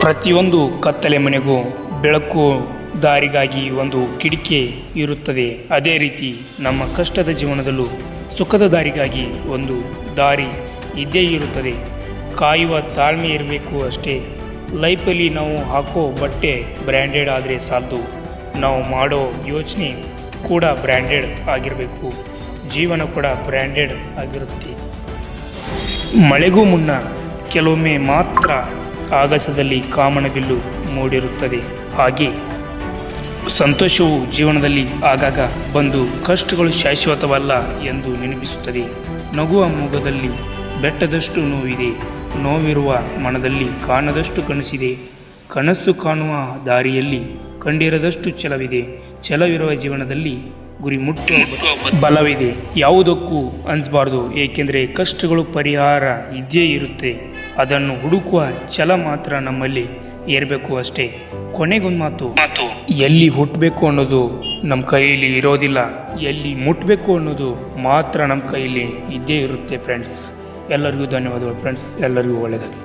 ಪ್ರತಿಯೊಂದು ಕತ್ತಲೆ ಮನೆಗೂ ಬೆಳಕು ದಾರಿಗಾಗಿ ಒಂದು ಕಿಡಿಕೆ ಇರುತ್ತದೆ. ಅದೇ ರೀತಿ ನಮ್ಮ ಕಷ್ಟದ ಜೀವನದಲ್ಲೂ ಸುಖದ ದಾರಿಗಾಗಿ ಒಂದು ದಾರಿ ಇದ್ದೇ ಇರುತ್ತದೆ. ಕಾಯುವ ತಾಳ್ಮೆ ಇರಬೇಕು ಅಷ್ಟೇ. ಲೈಫಲ್ಲಿ ನಾವು ಹಾಕೋ ಬಟ್ಟೆ ಬ್ರ್ಯಾಂಡೆಡ್ ಆದರೆ ಸಾಲದು, ನಾವು ಮಾಡೋ ಯೋಚನೆ ಕೂಡ ಬ್ರ್ಯಾಂಡೆಡ್ ಆಗಿರಬೇಕು. ಜೀವನ ಕೂಡ ಬ್ರ್ಯಾಂಡೆಡ್ ಆಗಿರುತ್ತೆ. ಮಳೆಗೂ ಮುನ್ನ ಕೆಲವೊಮ್ಮೆ ಮಾತ್ರ ಆಗಸದಲ್ಲಿ ಕಾಮನಬಿಲ್ಲು ಮೂಡಿರುತ್ತದೆ. ಹಾಗೆ ಸಂತೋಷವು ಜೀವನದಲ್ಲಿ ಆಗಾಗ ಬಂದು ಕಷ್ಟಗಳು ಶಾಶ್ವತವಲ್ಲ ಎಂದು ನೆನಪಿಸುತ್ತದೆ. ನಗುವ ಮುಖದಲ್ಲಿ ಬೆಟ್ಟದಷ್ಟು ನೋವಿದೆ, ನೋವಿರುವ ಮನದಲ್ಲಿ ಕಾಣದಷ್ಟು ಕನಸಿದೆ, ಕನಸು ಕಾಣುವ ದಾರಿಯಲ್ಲಿ ಕಂಡಿರದಷ್ಟು ಛಲವಿದೆ, ಛಲವಿರುವ ಜೀವನದಲ್ಲಿ ಗುರಿ ಮುಟ್ಟುವ ಬಲವಿದೆ. ಯಾವುದಕ್ಕೂ ಅನಿಸಬಾರ್ದು, ಏಕೆಂದರೆ ಕಷ್ಟಗಳು ಪರಿಹಾರ ಇದ್ದೇ ಇರುತ್ತೆ. ಅದನ್ನು ಹುಡುಕುವ ಛಲ ಮಾತ್ರ ನಮ್ಮಲ್ಲಿ ಇರಬೇಕು ಅಷ್ಟೇ. ಕೊನೆಗೊಂದು ಮಾತು, ಎಲ್ಲಿ ಹುಟ್ಟಬೇಕು ಅನ್ನೋದು ನಮ್ಮ ಕೈಯಲ್ಲಿ ಇರೋದಿಲ್ಲ, ಎಲ್ಲಿ ಮುಟ್ಟಬೇಕು ಅನ್ನೋದು ಮಾತ್ರ ನಮ್ಮ ಕೈಯಲ್ಲಿ ಇದ್ದೇ ಇರುತ್ತೆ ಫ್ರೆಂಡ್ಸ್. ಎಲ್ಲರಿಗೂ ಧನ್ಯವಾದಗಳು ಫ್ರೆಂಡ್ಸ್. ಎಲ್ಲರಿಗೂ ಒಳ್ಳೆಯದಾಗಲಿ.